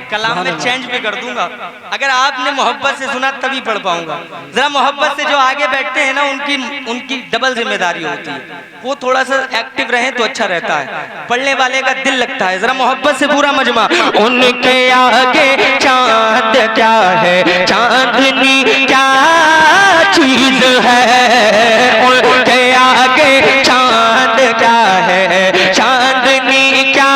कलाम में चेंज भी कर दूंगा। अगर आपने मोहब्बत से सुना तभी पढ़ पाऊंगा। जरा मोहब्बत से जो आगे बैठते हैं ना, उनकी डबल जिम्मेदारी होती है। वो थोड़ा सा एक्टिव रहे तो अच्छा रहता है, पढ़ने वाले का दिल लगता है। जरा मोहब्बत से पूरा मजमा। उनके आगे चांद क्या है, चांदनी क्या चीज है। उनके आगे चांद क्या है, चांदनी क्या,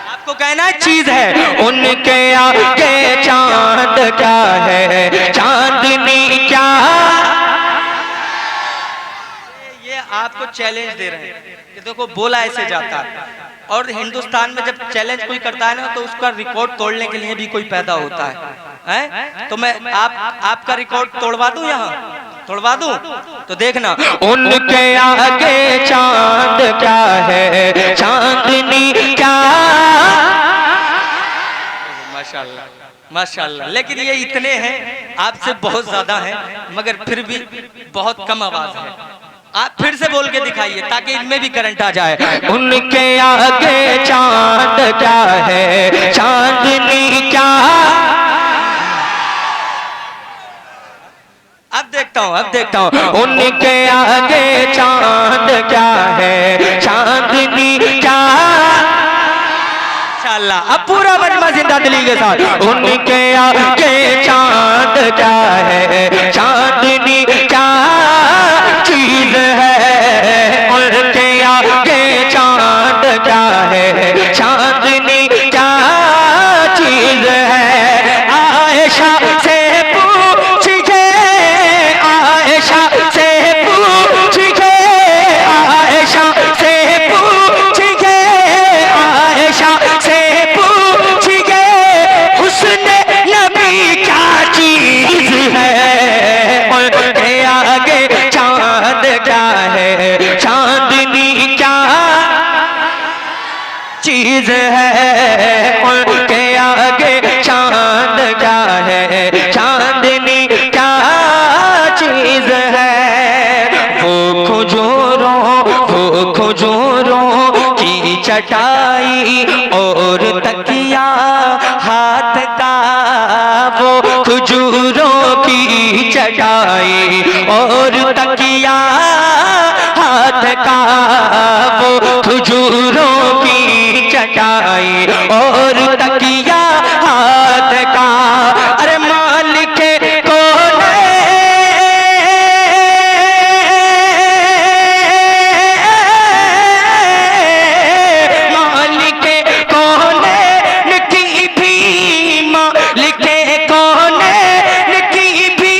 आपको कहना है चीज है। उनके आगे चांद क्या है, चांदनी क्या। ये आपको चैलेंज दे रहे हैं कि देखो बोला ऐसे जाता है। और हिंदुस्तान में जब चैलेंज कोई करता है ना, तो उसका रिकॉर्ड तोड़ने के लिए भी कोई पैदा होता है? तो मैं आपका रिकॉर्ड तोड़वा दूं, यहाँ तोड़वा दूं? तो देखना, उनके आगे चांद क्या है, चांदनी क्या। माशाल्लाह माशाल्लाह। लेकिन ये इतने हैं, आपसे बहुत ज्यादा हैं, मगर फिर भी बहुत कम आवाज है। आप फिर से बोल के दिखाइए ताकि इनमें भी करंट आ जाए। उनके आगे चांद क्या है, चांदनी क्या। अब देखता हूँ उनके आगे चांद क्या है, चांदनी क्या। माशाल्लाह। अब पूरा मजमा जिंदा दिली के साथ। उनके आगे चांद क्या है, चांदनी क्या चीज है। उनके आगे चांद क्या है, चांदनी क्या चीज है। आयशा से पूछिए, आयशा से पूछिए, आयशा से पूछिए, आयशा से पूछिए, हुस्न नबी क्या चीज है। उनके आगे चांद क्या है, चांदनी क्या चीज है। उनके आगे चांद क्या है, चांदनी क्या चीज है। वो खजूरों की चटाई और तकिया हाथ का, वो खजूरों की चटाई और तकिया हाथ का, वो खजूरों की चटाई और तकिया हाथ का। अरे मालिक कौन मालिक कौन की भी, मालिक कौन की भी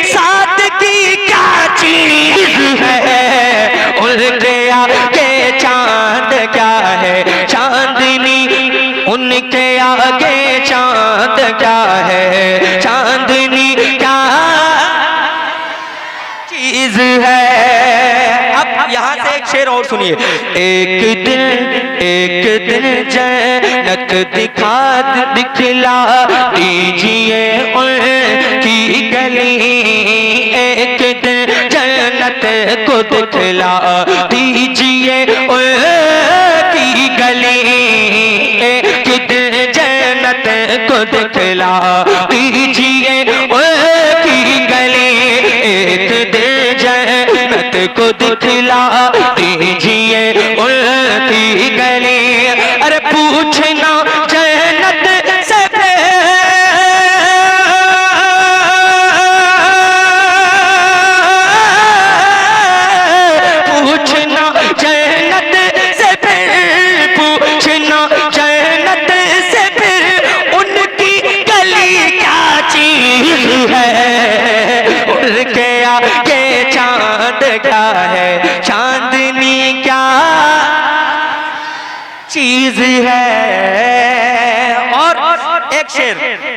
सादगी क्या चीज है। उनके आगे चांद क्या है, चांदनी। उनके आगे चांद क्या है, चांदनी क्या चीज है। अब यहाँ से एक शेर और सुनिए। एक दिन जन्नत दिखला दीजिए उनकी गली। एक दिन जन्नत को दिखला दीजिए उनकी गली। एक दिन जन्नत को दिखला दीजिए उनकी गली। एक दिन जन्नत को दिखला दीजिए उनकी गली। अरे पूछना जन्नत से, पूछना जन्नत से, फिर पूछना जन्नत से, फिर उनकी गली क्या चीज है। उनके आगे चांद क्या है, चांदनी क्या चीज है। और एक शेर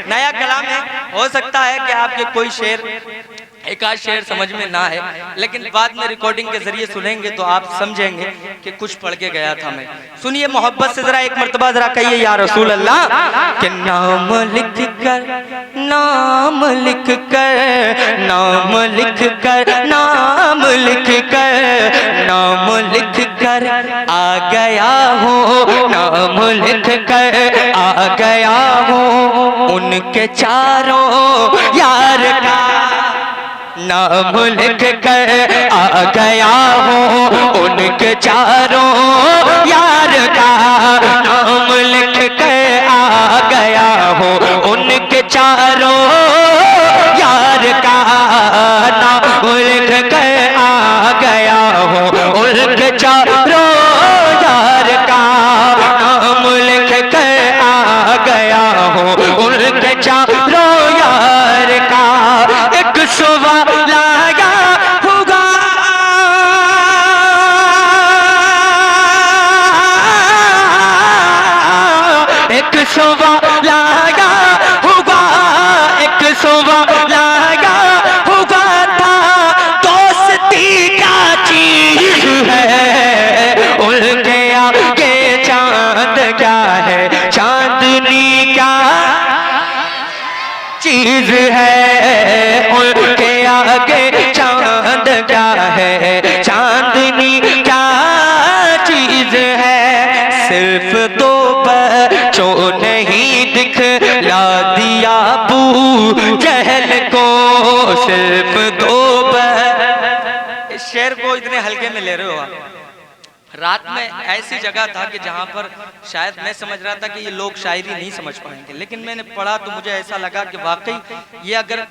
नया कलाम है। हो सकता है कि आपके कोई शेर, एक आध शेर समझ में ना है, लेकिन बाद में रिकॉर्डिंग के जरिए सुनेंगे तो आप समझेंगे कि कुछ पढ़ के गया था मैं। सुनिए मोहब्बत से जरा एक मर्तबा जरा कहिए या रसूल अल्लाह। कि नाम लिख कर, नाम लिख कर, नाम लिख कर, नाम लिख कर, नाम लिख कर आ गया हूँ। नाम लिख कर, गया हूँ उनके चारों यार का नाम लिख कर आ गया हूँ उनके चारों यार का नाम लिख कर आ गया हूँ उनके चारों यार का नाम लिख कर आ गया हूँ उनके चारों यार का नाम लिख कर आ गया हूँ उनके चारों यार का एक सवाल आया होगा एक सवाल आया होगा एक सवाल आया होगा था दोस्ती क्या चीज है उनके आगे चांद क्या है चांदनी क्या चीज है उनके आगे चांद क्या है चांदनी क्या चीज है सिर्फ दो बच्चों नहीं दिखला दिया अबू जहल को सिर्फ दो इस शेर को इतने हल्के में ले रहे हो आप। रात में ऐसी जगह था कि जहां पर शायद मैं समझ रहा था कि ये लोग शायरी नहीं समझ पाएंगे, लेकिन मैंने पढ़ा तो मुझे ऐसा लगा कि वाकई ये अगर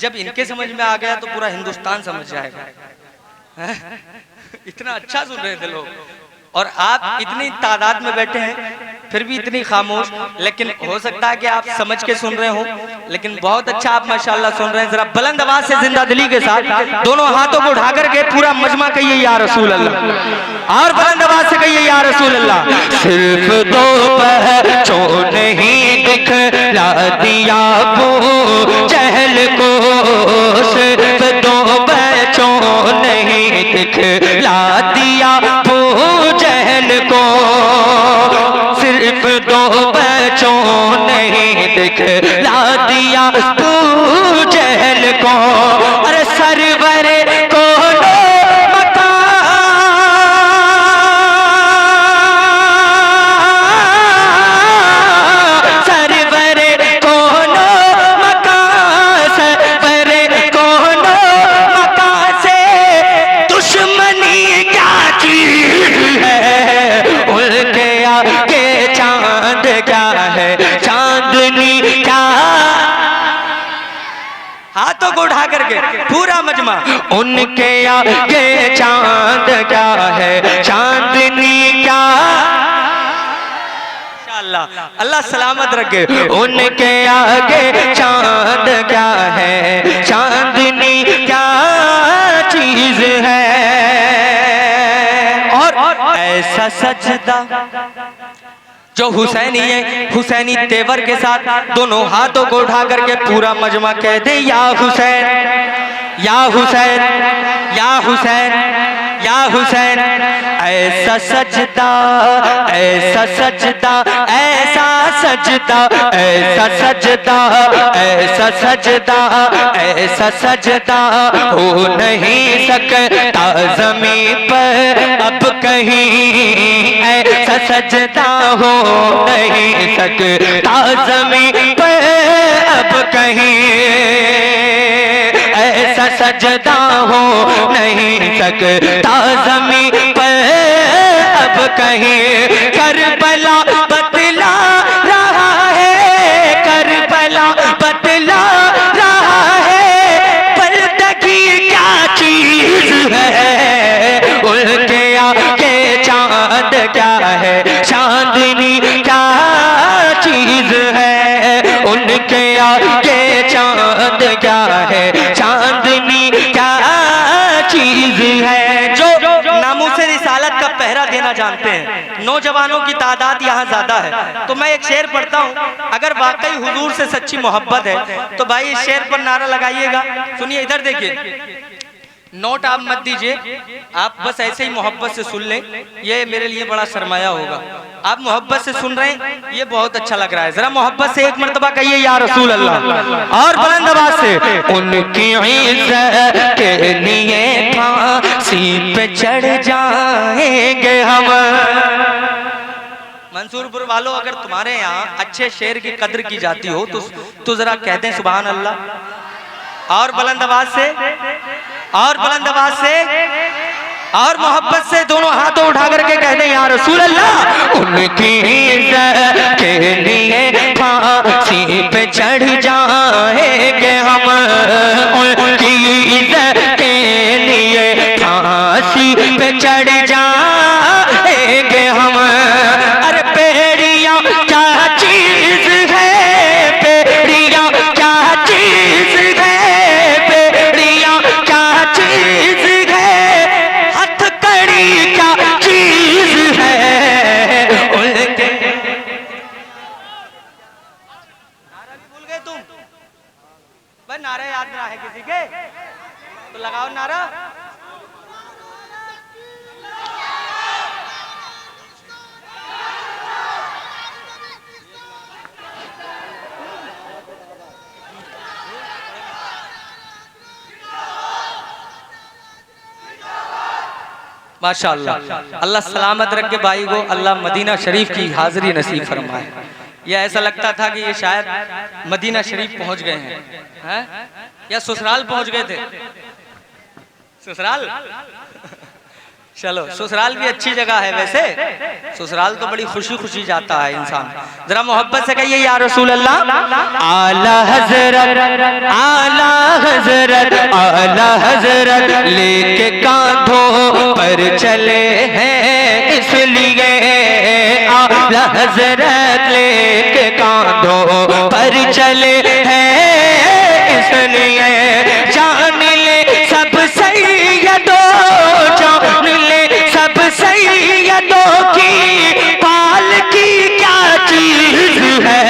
जब इनके समझ में आ गया तो पूरा हिंदुस्तान समझ जाएगा। इतना अच्छा सुन रहे थे लोग और आप इतनी तादाद में बैठे हैं फिर भी इतनी खामोश, लेकिन हो सकता है कि आप समझ के सुन रहे हो, लेकिन बहुत अच्छा आप माशाल्लाह सुन रहे हैं। जरा बुलंद आवाज से जिंदा दिली के साथ दोनों हाथों को उठा करके पूरा मजमा कहिए या रसूल अल्लाह, और बुलंद आवाज से कहिए या रसूल अल्लाह। सिर्फ दो बच्चों नहीं दिखला दिया अबू जहल को सिर्फ दो बच्चों नहीं दिखला दिया अबू जहल को सिर्फ दो बच्चों नहीं दिखला दिया अबू जहल को अरे सरवर को हाथों को उठा करके पूरा मजमा उनके आगे चांद क्या है चांदनी क्या इंशाअल्लाह अल्लाह सलामत रखे। उनके आगे चांद क्या है चांदनी क्या चीज है और ऐसा सजदा जो हुसैनी है हुसैनी तेवर के साथ दोनों हाथों को उठा करके पूरा मजमा कह दे या हुसैन या हुसैन या हुसैन या हुसैन। ऐसा सजदा ऐसा सजदा ऐसा सजदा ऐसा सजदा ऐसा सजदा ऐसा सजदा हो नहीं सकता ज़मीं पर अब कहीं ऐसा सजदा हो नहीं सकता ज़मीं पर अब कहीं ऐसा सजदा हो नहीं सकता ज़मीं पर अब कहीं करबला बतला रहा है करबला बतला रहा है पर्दगी क्या चीज है उनके आगे चांद क्या है चांदनी क्या चीज है उनके आगे चांद क्या है चांदनी क्या चीज है। जो नामूसे रिसालत का पहरा देना जानते हैं नौजवानों की तादाद यहाँ ज्यादा है, तो मैं एक शेर पढ़ता हूँ। अगर वाकई हुजूर से सच्ची मोहब्बत है तो भाई इस शेर पर नारा लगाइएगा। सुनिए इधर देखिए, नोट आप मत दीजिए, आप बस ऐसे ही मोहब्बत से सुन लें, ये मेरे लिए बड़ा सरमाया होगा। आप मोहब्बत से सुन रहे हैं, ये बहुत अच्छा लग रहा है। जरा मोहब्बत से एक मर्तबा कहिए या रसूल अल्लाह, और बुलंद आवाज से। उनकी इज्जत के लिए फांसी पे चढ़ जाएंगे हम। मंसूरपुर वालों, अगर तुम्हारे यहाँ अच्छे शेर की कद्र की जाती हो तो जरा कहते हैं सुभान अल्लाह। और बुलंद आवाज से, और बुलंद आवाज से, और मोहब्बत से दोनों हाथों उठा करके कहते हैं या रसूल अल्लाह। उनकी इज्जत के लिए फांसी पे चढ़ जाएंगे हम, उनकी इज्जत के लिए फांसी पे चढ़ जाएंगे हम। अरे बेड़ियां क्या चीज है, बेड़ियां क्या चीज है, बेड़ियां क्या चीज है, हथकड़ी क्या चीज है उनके। नारा भी भूल गए तुम? भाई नारा याद ना है किसी के तो लगाओ नारा। माशाअल्लाह, अल्लाह सलामत रखे भाई को, अल्लाह मदीना शरीफ की हाजिरी नसीब फरमाए। ये ऐसा लगता था कि ये शायद मदीना शरीफ पहुंच गए हैं, या ससुराल पहुंच गए थे। ससुराल चलो, ससुराल भी अच्छी जगह है वैसे, ससुराल तो बड़ी खुशी खुशी जाता है इंसान। जरा मोहब्बत से कहिए या रसूल अल्लाह। आला हजरत, आला हजरत, आला हजरत लेके कांधों पर चले हैं इसलिए, आला हजरत लेके कांधों पर चले हैं इसलिए। जान ले सब सैयदों, जान ले सब सैयदों की पाल की क्या चीज है,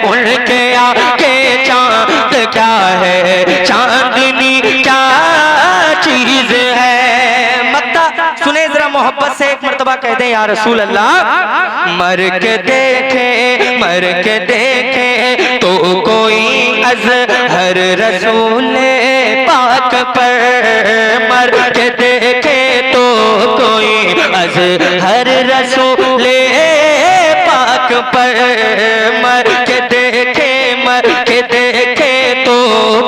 उनके आगे चांद क्या है, चांदनी क्या चीज है। मक्ता सुने जरा मोहब्बत से एक मर्तबा कह दे या रसूल अल्लाह। मर के देखे, मर के देखे तो कोई अज़हर रसूल पाक पर, मर के देखे तो कोई अज़हर रसूल पाक पर, मर के देखे, मर के देखे तो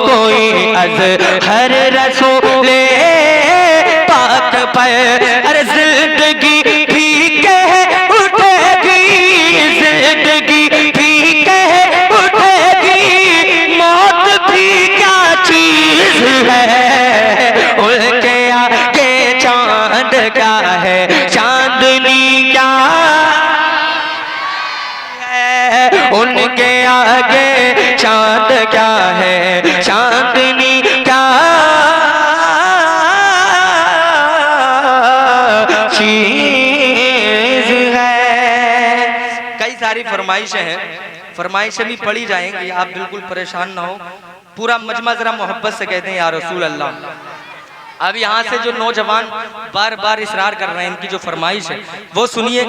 कोई अज़हर रसूल पाक पर। अरे जिंदगी भी कह उठेगी, जिंदगी भी कह उठेगी, मौत भी क्या चीज है, उनके आगे चांद क्या है, चांदनी क्या है, उनके आगे चांद क्या है, चांदनी क्या चीज है। कई सारी फरमाइशें हैं, फरमाइशें भी पढ़ी जाएंगी, आप बिल्कुल परेशान ना हो। पूरा मजमा जरा मोहब्बत से कहते हैं या रसूल अल्लाह। अब यहाँ से जो नौजवान बार बार इसरार कर रहे हैं, इनकी जो फरमाइश है वो सुनिए।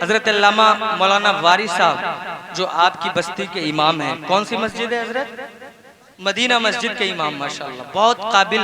हजरत अल्लामा मौलाना वारिस साहब जो आपकी बस्ती के इमाम हैं, कौन सी मस्जिद है हजरत? मदीना मस्जिद के इमाम, माशाअल्लाह बहुत काबिल